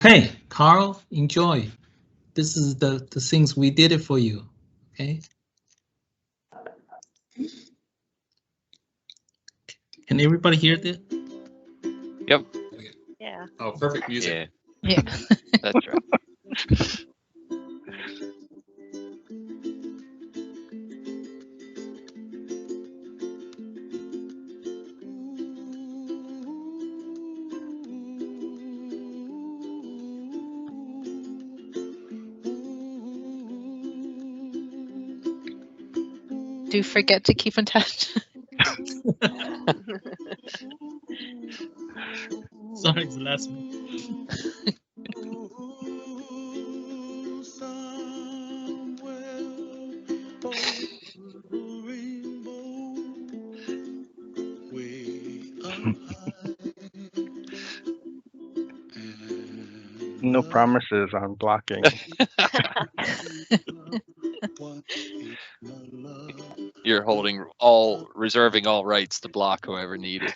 Hey, Carl, enjoy. This is the things we did it for you. Okay. Can everybody hear this? Yep. Yeah. Oh, perfect music. Yeah, Yeah. that's right. Do forget to keep in touch. Sorry, it's the last one. No promises on blocking. You're reserving all rights to block whoever needed.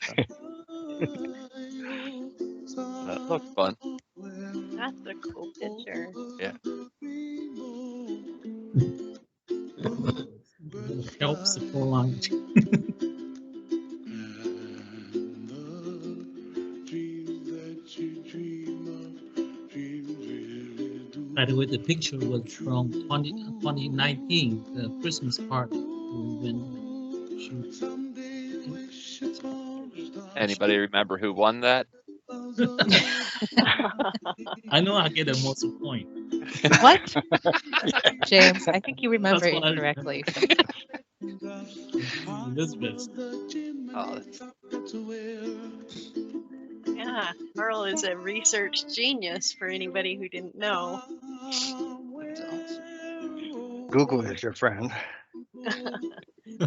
That looked fun. That's a cool picture. Yeah. Help support line. By the way, the picture was from 2019, the Christmas party. We went shoot. Anybody remember who won that? I know I get the most point. What? James, I think you remember That's what I incorrectly. Elizabeth. Oh, Yeah, Carl is a research genius for anybody who didn't know. that's awesome. Google is your friend.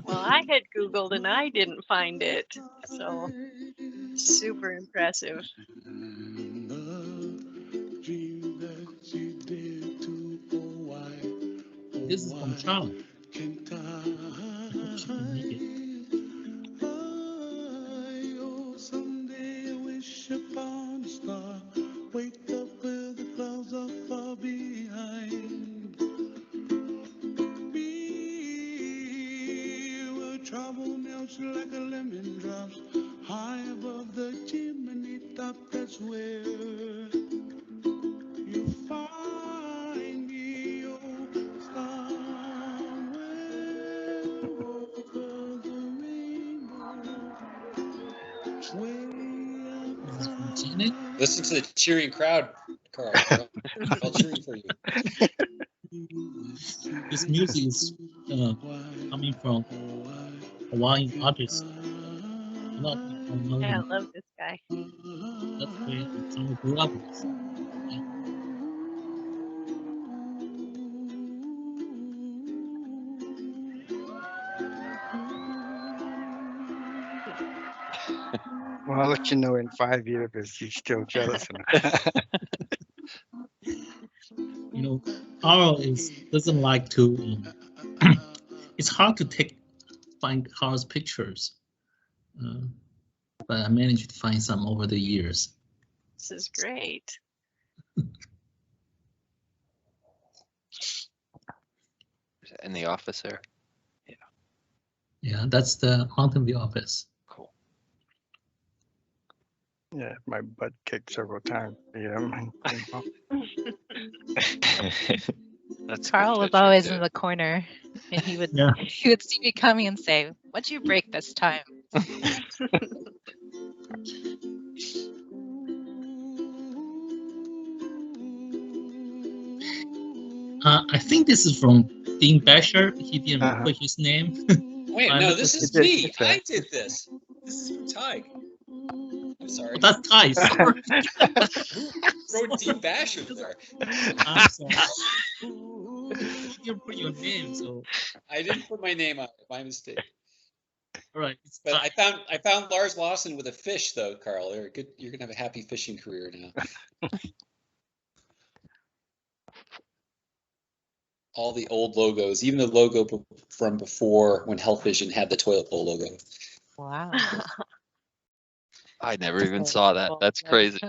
Well, I had Googled and I didn't find it. So super impressive. This is from Charlotte. I hope she can make it. Like a lemon drops high above the chimney top. That's where you find me, oh, somewhere over the rainbow. This is from Janet. Listen to the cheering crowd, Carl. They're all cheering for you. This music is coming from Hawaiian artists. A lot of people know Yeah, I him. love this guy. That's where someone grew up with. Yeah. Well, I'll let you know in 5 years if you're still jealous enough. You know, Carl doesn't like to. It's hard to find Carl's pictures, but I managed to find some over the years. This is great. In the office there. Yeah, that's the Mountain View office. Cool. Yeah, my butt kicked several times. Yeah, That's a Carl good was picture, always too. in the corner, and he would Yeah. he would see me coming and say, "What'd you break this time?" I think this is from Dean Basher. He didn't Uh-huh. put his name. Wait, I no, looked this at is it. me. It's a- I did this. This is from Tig. I'm sorry. Oh, that's Ty. Sorry. Wrote Dean Basher there. I'm sorry. You didn't put your name, so I didn't put my name on it. My mistake. all right. It's But Ty. I found Lars Lawson with a fish though, Carl. You're gonna have a happy fishing career now. All the old logos, even the logo from before when Health Vision had the toilet bowl logo. Wow. I never even saw that. That's crazy.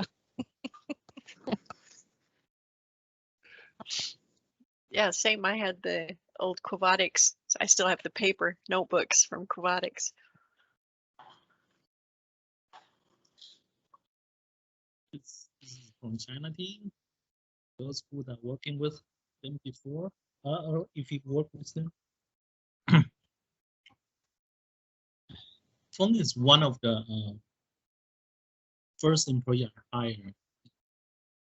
Yeah, same. I had the old Quavatics. I still have the paper notebooks from Quavatics. This is from China team. Those who are working with them before, or if you work with them. Feng is one of the first employee I hired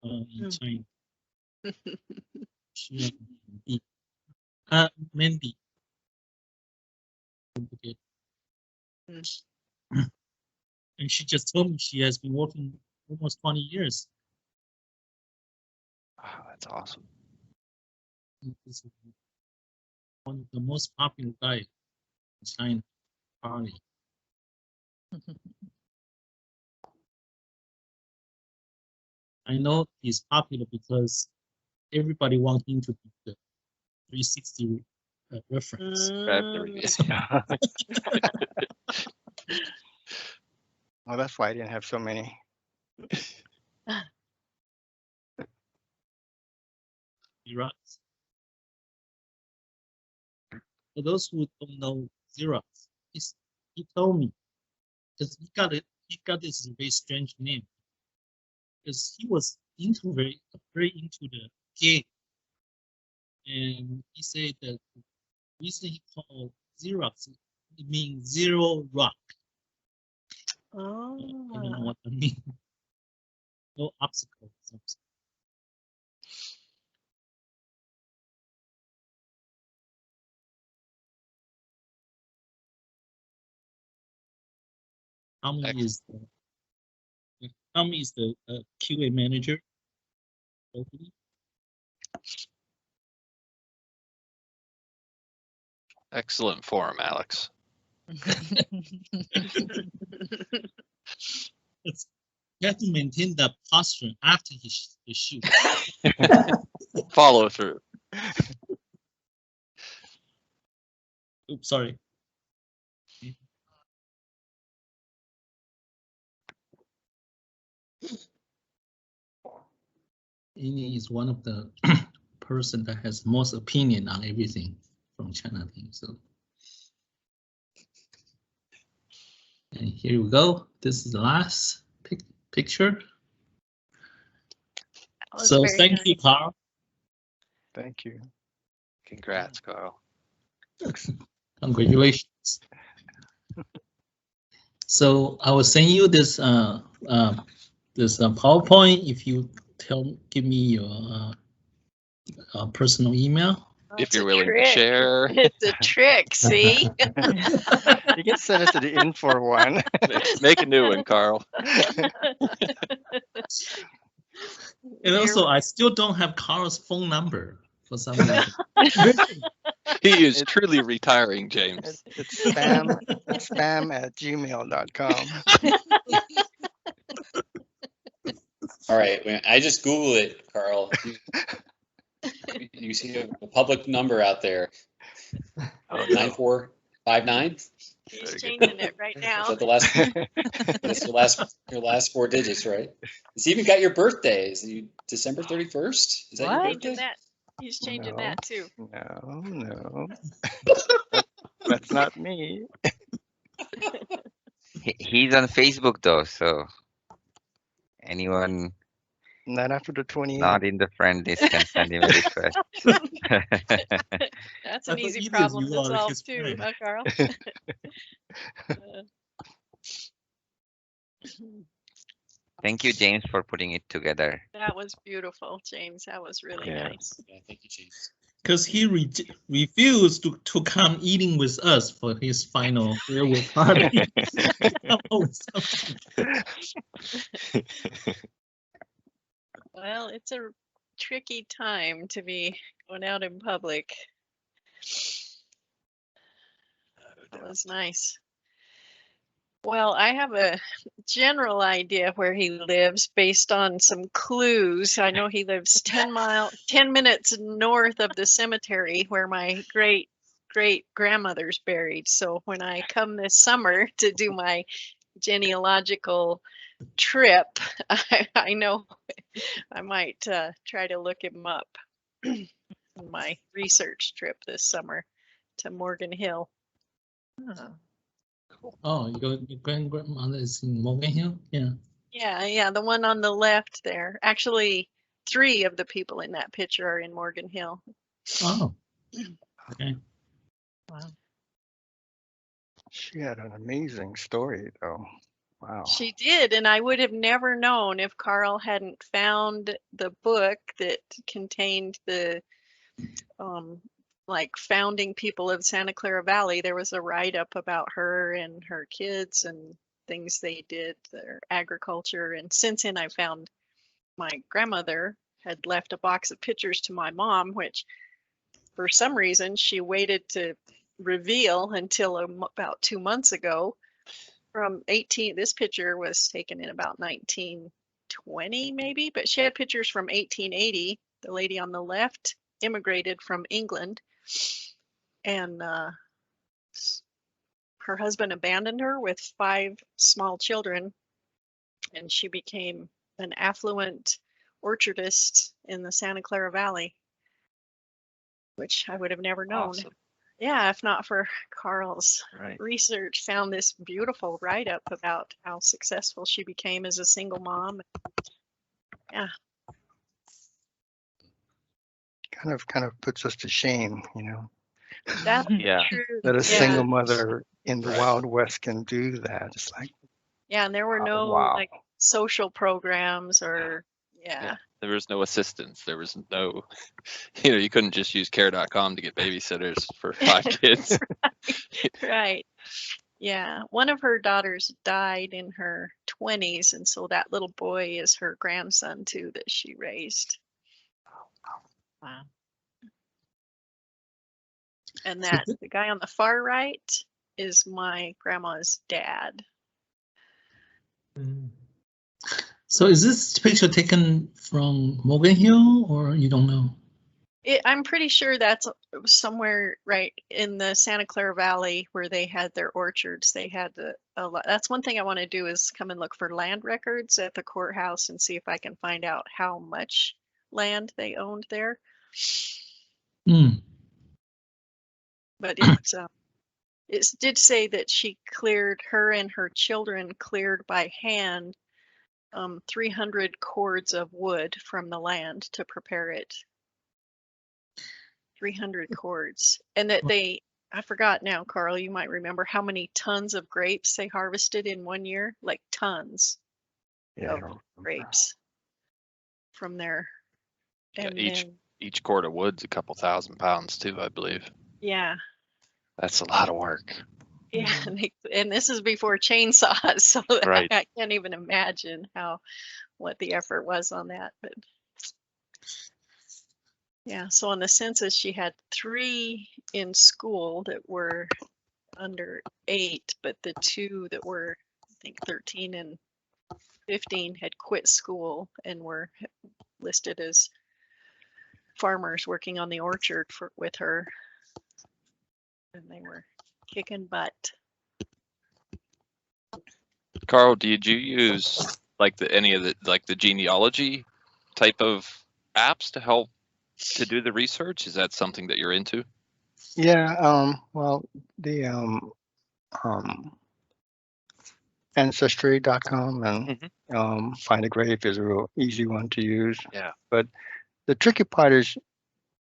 in China. She, Mandy. And she just told me she has been working almost 20 years. Wow, that's awesome. This is one of the most popular guys in China, Charlie. I know he's popular because everybody wants him to be the 360 reference. Well, that's why I didn't have so many. Xerox. For those who don't know Xerox, he told me because he got this very strange name because he was very into the game, and he said that the reason he called Xerox it means zero rock. I don't know what that means. No obstacles. Tommy is the QA manager. Locally. Excellent form, Alex. You have to maintain that posture after he shoot. Follow through. Oops, sorry. Amy is one of the person that has most opinion on everything from China team. So, and here we go. This is the last picture. So thank you, Carl. Thank you. Congrats, Carl. Congratulations. So I will send you this PowerPoint if you give me your personal email. If you're willing to share. It's a trick, see? You can send it to the info one. Make a new one, Carl. And also, I still don't have Carl's phone number for some reason. He is truly retiring, James. It's spam@gmail.com. All right, I just Googled it, Carl. You see a public number out there. 9459. He's changing it right now. Is that the last? That's your last four digits, right? It's even got your birthday. Is you December 31st? Is that your birthday? He's changing that too. No. That's not me. He's on Facebook though, so anyone not after the 28th. Not in the friend list can send him a request. That's an easy problem to solve too, huh, Carl? Thank you, James, for putting it together. That was beautiful, James. That was really nice. Yeah, thank you, James. Because he refused to come eating with us for his final farewell party. Well, it's a tricky time to be going out in public. That was nice. Well, I have a general idea where he lives based on some clues. I know he lives 10 minutes north of the cemetery where my great grandmother's buried. So when I come this summer to do my genealogical trip, I know I might try to look him up. on my research trip this summer to Morgan Hill. Oh, your grandmother is in Morgan Hill? Yeah. Yeah, the one on the left there. Actually, 3 of the people in that picture are in Morgan Hill. Oh. Okay. She had an amazing story, though. Wow. She did, and I would have never known if Carl hadn't found the book that contained the like founding people of Santa Clara Valley. There was a write-up about her and her kids and things they did, their agriculture. And since then, I found my grandmother had left a box of pictures to my mom, which for some reason she waited to reveal until about 2 months ago. From 18, this picture was taken in about 1920 maybe, but she had pictures from 1880. The lady on the left immigrated from England, and her husband abandoned her with 5 small children, and she became an affluent orchardist in the Santa Clara Valley, which I would have never known. Awesome. Yeah, if not for Carl's Right. research, found this beautiful write-up about how successful she became as a single mom. Yeah. Kind of puts us to shame, you know, That's Yeah. true. that a Yeah. single mother in the Right. Wild West can do that. It's like, Yeah, and there were no wow. like social programs or yeah. There was no assistance. There was no, you couldn't just use care.com to get babysitters for 5 kids. Right. Yeah. One of her daughters died in her 20s, and so that little boy is her grandson too that she raised. Wow. And So that the guy on the far right is my grandma's dad. So is this picture taken from Morgan Hill or you don't know? I'm pretty sure that's somewhere right in the Santa Clara Valley where they had their orchards. They had a lot. That's one thing I want to do is come and look for land records at the courthouse and see if I can find out how much land they owned there. Hmm. But it did say that her and her children cleared by hand 300 cords of wood from the land to prepare it. 300 cords. And that I forgot now, Carl, you might remember how many tons of grapes they harvested in one year, like tons Yeah. of grapes from there. Yeah, And each then, each cord of wood's a couple thousand pounds too, I believe. yeah. That's a lot of work. Yeah, and this is before chainsaws, so Right. I can't even imagine what the effort was on that. But yeah, so on the census, she had 3 in school that were under 8, but the 2 that were, I think, 13 and 15 had quit school and were listed as farmers working on the orchard with her, and they were kicking butt. Carl, did you use like any of the genealogy type of apps to help to do the research? Is that something that you're into? Yeah, well, the Ancestry.com and Find a Grave is a real easy one to use. Yeah. But the tricky part is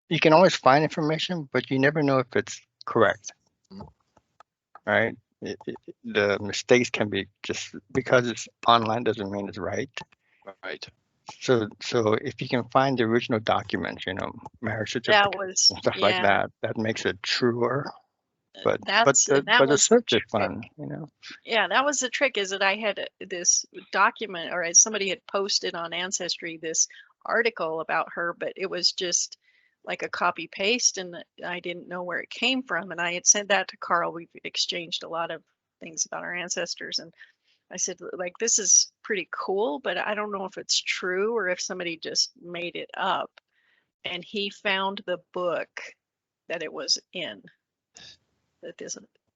you can always find information, but you never know if it's correct. Right? The mistakes can be just because it's online doesn't mean it's right. Right. So if you can find the original documents, marriage certificate That was and stuff like that makes it truer. But the search is fun, Yeah, that was the trick, is that I had this document, or somebody had posted on Ancestry this article about her, but it was just like a copy paste, and I didn't know where it came from. And I had sent that to Carl. We've exchanged a lot of things about our ancestors, and I said, like, this is pretty cool, but I don't know if it's true or if somebody just made it up. And he found the book that it was in, that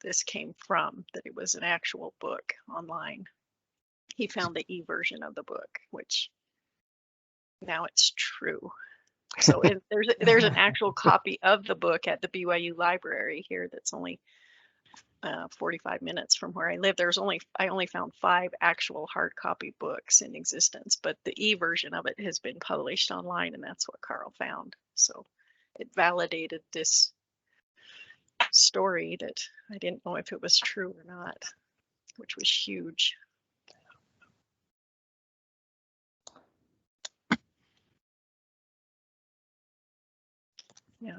this came from, that it was an actual book online. He found the e-version of the book, which now it's true. So there's an actual copy of the book at the BYU library here that's only 45 minutes from where I live. I only found 5 actual hard copy books in existence, but the e-version of it has been published online, and that's what Carl found. So it validated this story that I didn't know if it was true or not, which was huge. Yeah.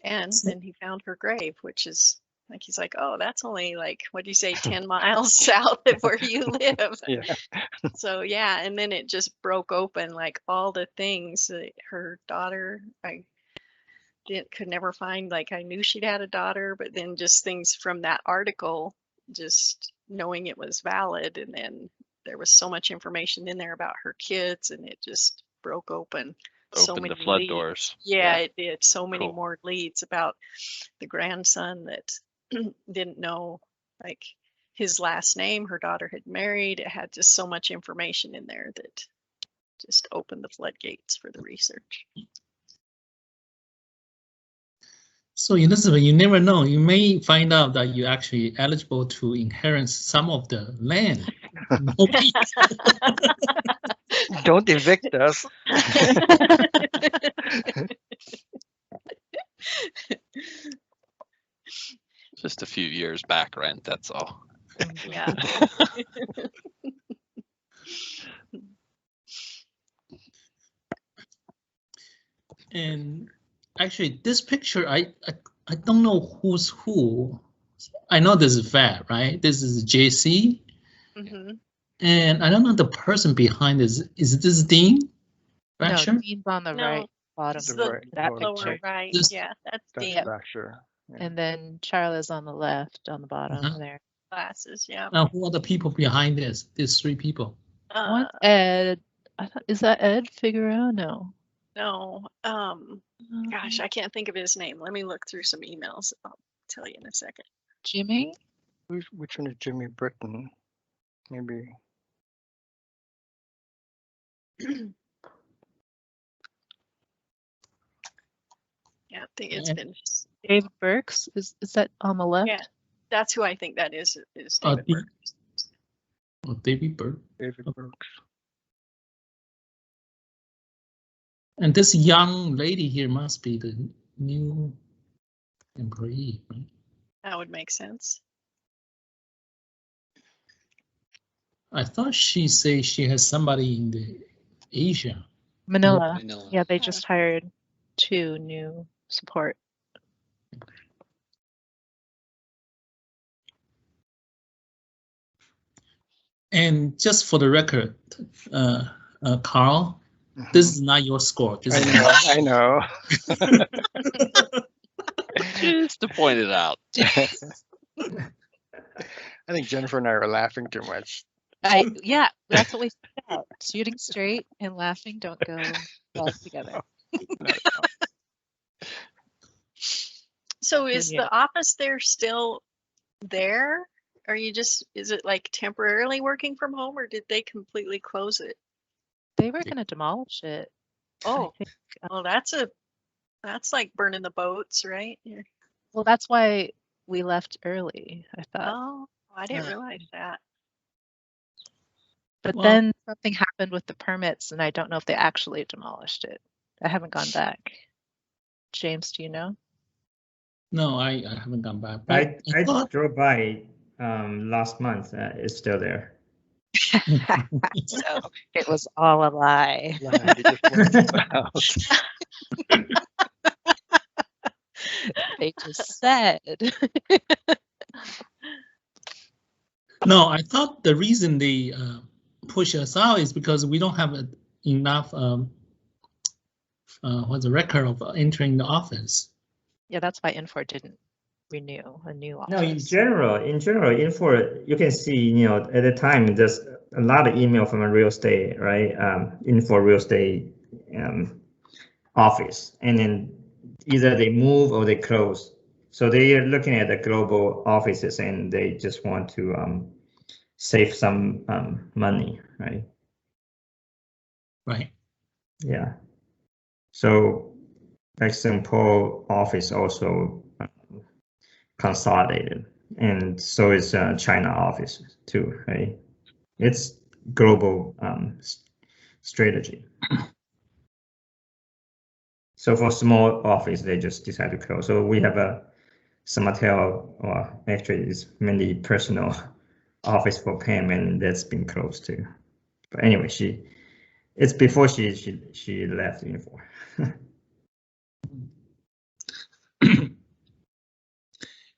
And then he found her grave, which is like, he's like, oh, that's only like, what do you say, 10 miles south of where you live. Yeah. So yeah, and then it just broke open, like all the things that her daughter, I could never find. Like, I knew she'd had a daughter, but then just things from that article, just knowing it was valid. And then there was so much information in there about her kids, and it just broke open. So Open many the flood leads. doors. Yeah, it did. So many Cool. more leads about the grandson that didn't know, like, his last name, her daughter had married. It had just so much information in there that just opened the floodgates for the research. So Elizabeth, you never know. You may find out that you're actually eligible to inherit some of the land. Nobody- Don't evict us. Just a few years back rent, that's all. Yeah. And actually, this picture, I don't know who's who. I know this is Fat, right? This is JC. Mhm. And I don't know the person behind this. Is this Dean? No, Ratcher? Dean's on the No, right bottom. it's The the right, that lower lower picture. right. This- Yeah, that's That's Dean. Ratcher. Yeah. And then Charla's on the left, on the bottom Uh-huh. there. Glasses. Yeah. Now, who are the people behind this? These 3 people. One's Ed. I thought, is that Ed Figueroa? No. No. Gosh, I can't think of his name. Let me look through some emails. I'll tell you in a second. Jimmy? Which one is Jimmy Britton? Maybe. Yeah, I think it's Yeah. been. David Burks? Is that on the left? Yeah, that's who I think that is Oh, David Dean. Burks. Oh, David Burke. David Brooks. And this young lady here must be the new employee, right? That would make sense. I thought she said she has somebody in the Asia. Manila. Manila. Yeah, they Yeah. just hired 2 new support. And just for the record, Carl, this is not your score. This is I know. Just to point it out. I think Jennifer and I are laughing too much. Yeah, that's what we found out. Shooting straight and laughing don't go well together. No, So is Yeah. the office there still there? Are you just, is it like temporarily working from home, or did they completely close it? They were gonna demolish it. I Oh, think. well, that's like burning the boats, right? Yeah. Well, that's why we left early, I thought. Oh, I didn't Yeah. realize that. But Well- then something happened with the permits, and I don't know if they actually demolished it. I haven't gone back. James, do you know? no, I haven't gone back. But I thought drove by last month. It's still there. So it was all a lie. lie, they just went out. They just said. no, I thought the reason they push us out is because we don't have enough what's the record of entering the office. Yeah, that's why Infor didn't renew a new office. No, in general, Infor, you can see, at the time, there's a lot of email from a real estate, right? Infor real estate office, and then either they move or they close. So they are looking at the global offices, and they just want to save some money, right? Right. Yeah. So St. Paul office also consolidated, and so is China office too, right? It's global strategy. So for small office, they just decide to close. So we have a Summertail, or actually it's mainly personal office for Pam, and that's been closed too. But anyway, it's before she left Unifor.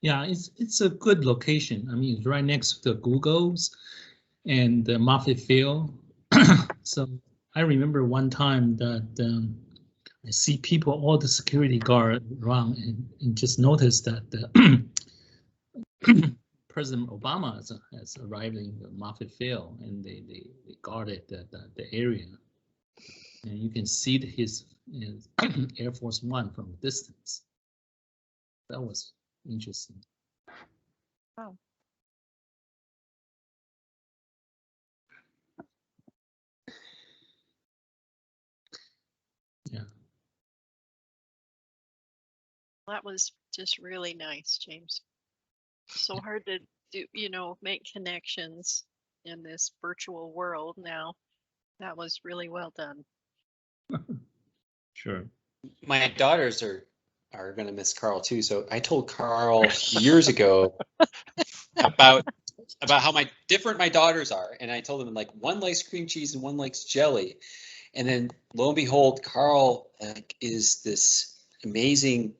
Yeah, it's a good location. I mean, it's right next to the Googles and the Moffett Field. So I remember one time that I see people, all the security guard around, and just noticed that President Obama has arrived in the Moffett Field, and they guarded the area, and you can see his Air Force One from a distance. That was interesting. Wow. Yeah. That was just really nice, James. So hard to do, make connections in this virtual world now. That was really well done. Sure. My daughters are going to miss Carl too. So I told Carl years ago about how different my daughters are, and I told them like one likes cream cheese and one likes jelly, and then lo and behold, Carl is this amazing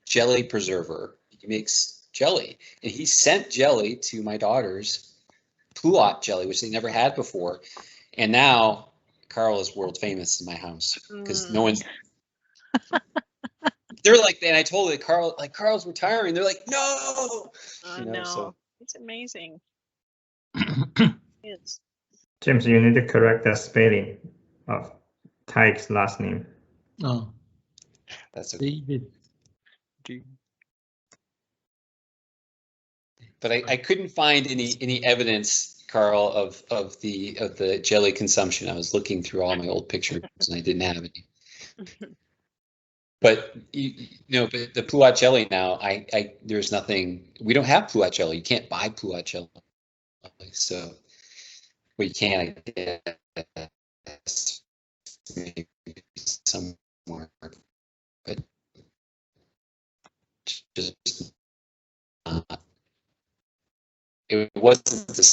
jelly preserver. He makes jelly, and he sent jelly to my daughters, Pluot jelly, which they never had before, and now Carl is world famous in my house because no one's. They're like, and I told it, Carl's retiring. They're like, no. No, So. It's amazing. It's James, you need to correct the spelling of Tyke's last name. Oh, that's okay. David. But I couldn't find any evidence, Carl, of the jelly consumption. I was looking through all my old pictures and I didn't have any. But but the Pluot jelly now, there's nothing. We don't have Pluot jelly. You can't buy Pluot jelly. So we can, I guess, maybe somewhere, but just it wasn't the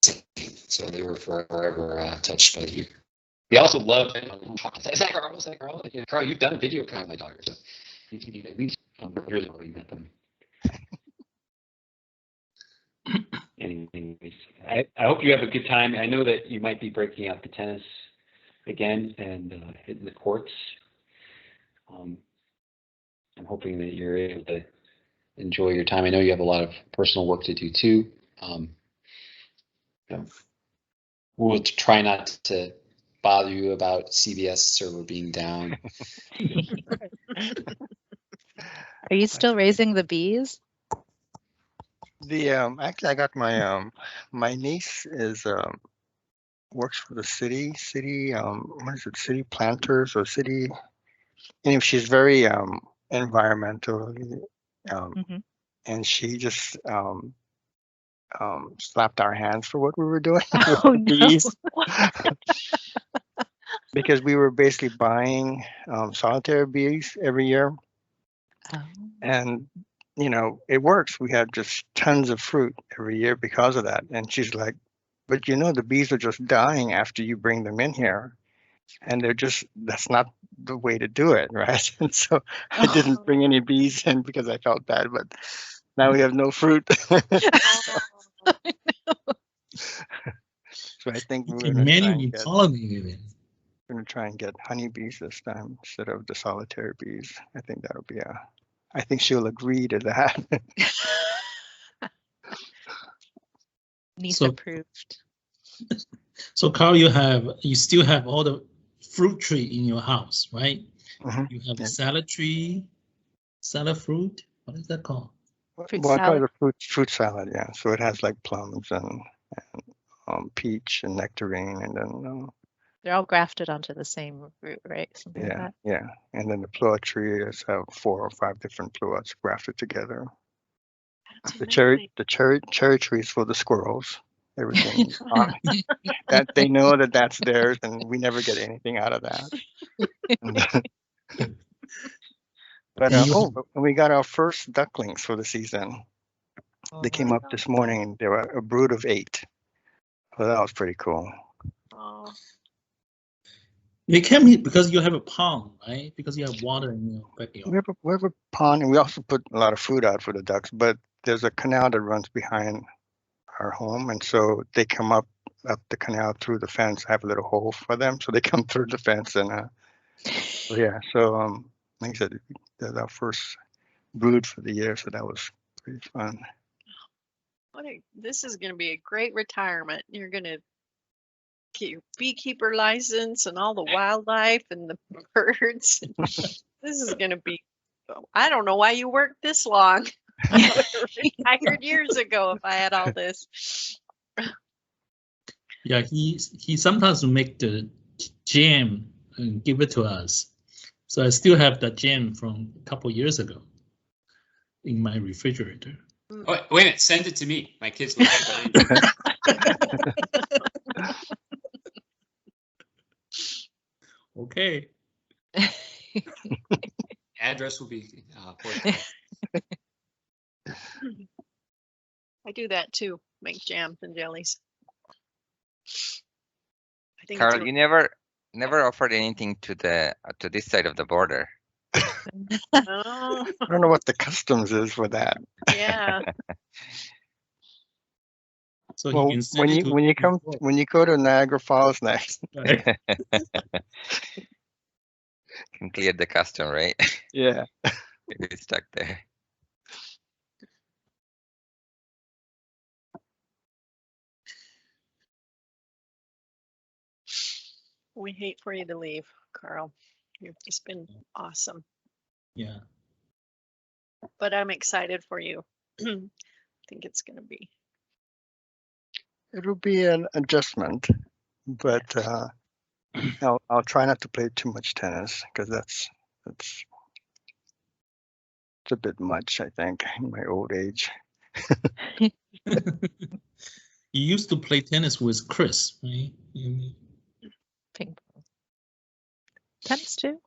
same. So they were forever touched by you. They also love. Is that Carl? Is that Carl? Yeah, Carl, you've done a video with my daughter, so you can at least years ago you met them. Anyways, I hope you have a good time. I know that you might be breaking out the tennis again and hitting the courts. I'm hoping that you're able to enjoy your time. I know you have a lot of personal work to do too. We'll try not to bother you about CBS server being down. Are you still raising the bees? Actually I got my niece is works for the city what is it, city planters or city, anyway, she's very environmental, and she just slapped our hands for what we were doing. Oh no. Because we were basically buying solitary bees every year. Oh. And it works. We had just tons of fruit every year because of that. And she's like, but the bees are just dying after you bring them in here. And that's not the way to do it, right? And so I didn't bring any bees in because I felt bad, but now we have no fruit. So I think we're going to try and get honeybees this time instead of the solitary bees. I think that'll be I think she'll agree to that. Niece approved. So Carl, you still have all the fruit tree in your house, right? Mm-hmm. You have a salad tree, salad fruit. What is that called? Fruit I call it salad. a fruit salad, yeah. So it has like plums and peach and nectarine, and then They're all grafted onto the same root, right? Something like Yeah, that. yeah. And then the pluots trees have 4 or 5 different pluots grafted together. That's The cherry, amazing. the cherry trees for the squirrels. Everything that they know that that's theirs, and we never get anything out of that. But And you but we got our first ducklings for the season. They came up Oh, this morning, and they were a brood of 8. So that was pretty cool. oh, They came here because you have a pond, right? Because you have water in your backyard. We have a pond, and we also put a lot of food out for the ducks. But there's a canal that runs behind our home, and so they come up the canal through the fence. I have a little hole for them, so they come through the fence, and yeah. So like I said, that's our first brood for the year, so that was pretty fun. this is going to be a great retirement. You're going to get your beekeeper license and all the wildlife and the birds. This is going to be, I don't know why you worked this long. I would have retired years ago if I had all this. Yeah, he sometimes make the jam and give it to us. So I still have that jam from a couple years ago in my refrigerator. Oh, wait a minute, send it to me. My kids will. Okay. Address will be. I do that too, make jams and jellies. I think Carl, you never offered anything to this side of the border. Oh, I don't know what the customs is for that. yeah. So Well, he can send it to when you go to Niagara Falls next, Right. Can clear the custom, right? yeah. It's stuck there. We hate for you to leave, Carl. You've just been awesome. Yeah. But I'm excited for you. I think it's going to be. It'll be an adjustment, but I'll try not to play too much tennis because that's it's a bit much, I think, in my old age. You used to play tennis with Chris, right? Ping pong. Tennis too?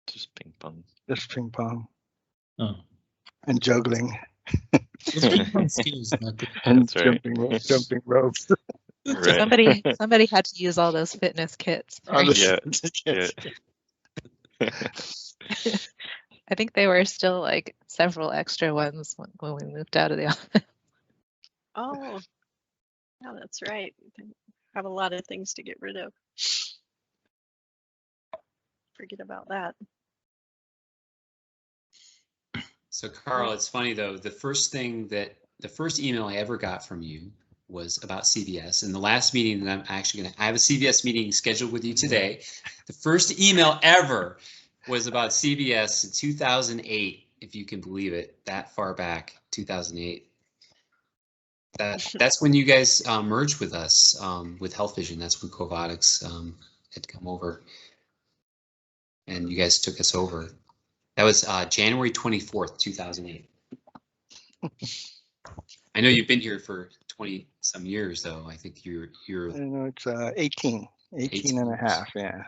Just ping pong. Just ping pong Oh. and juggling Those ping pong skills are not good. and That's right. jumping ropes. Right. Somebody had to use all those fitness kits. On right? the- Yeah. I think they were still like several extra ones when we moved out of the office. Oh, yeah, that's right. They have a lot of things to get rid of. Forget about that. So Carl, it's funny though. The first email I ever got from you was about CVS. And the last meeting that I have a CVS meeting scheduled with you today. The first email ever was about CVS in 2008, if you can believe it, that far back, 2008. That's when you guys merged with us with Health Vision. That's when Covotics had come over, and you guys took us over. That was January 24th, 2008. I know you've been here for 20 some years, though. I think you're. No, it's 18 and a half. Yeah.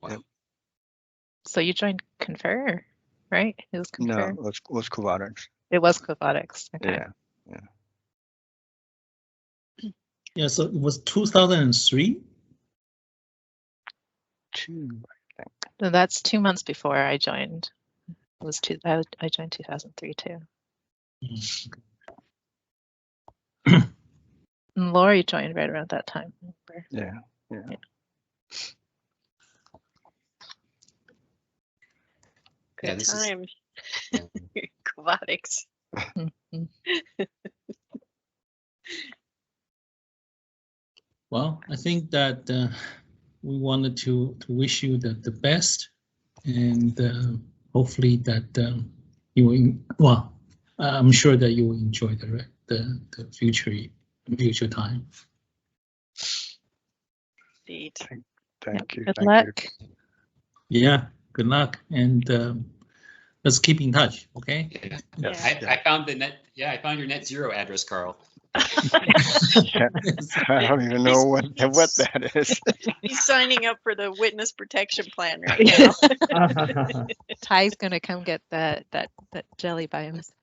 Wow. So you joined Confer, right? It was Confer. No, it was Covotics. It was Covotics. Okay. Yeah. Yeah, so it was 2003. So that's 2 months before I joined. It was I joined 2003 too. And Lori joined right around that time. Remember? Yeah. Good Yeah, this is- times. Covotics. Well, I think that we wanted to wish you the best, and hopefully that you will. Well, I'm sure that you will enjoy the future time. indeed. Thank you. Good thank luck. Yeah, good luck, and let's keep in touch, okay? Yeah. Yes, I found the net. Yeah, I found your net zero address, Carl. Yeah. I don't even know what that is. He's signing up for the witness protection plan right now. Ty's gonna come get that jelly by himself.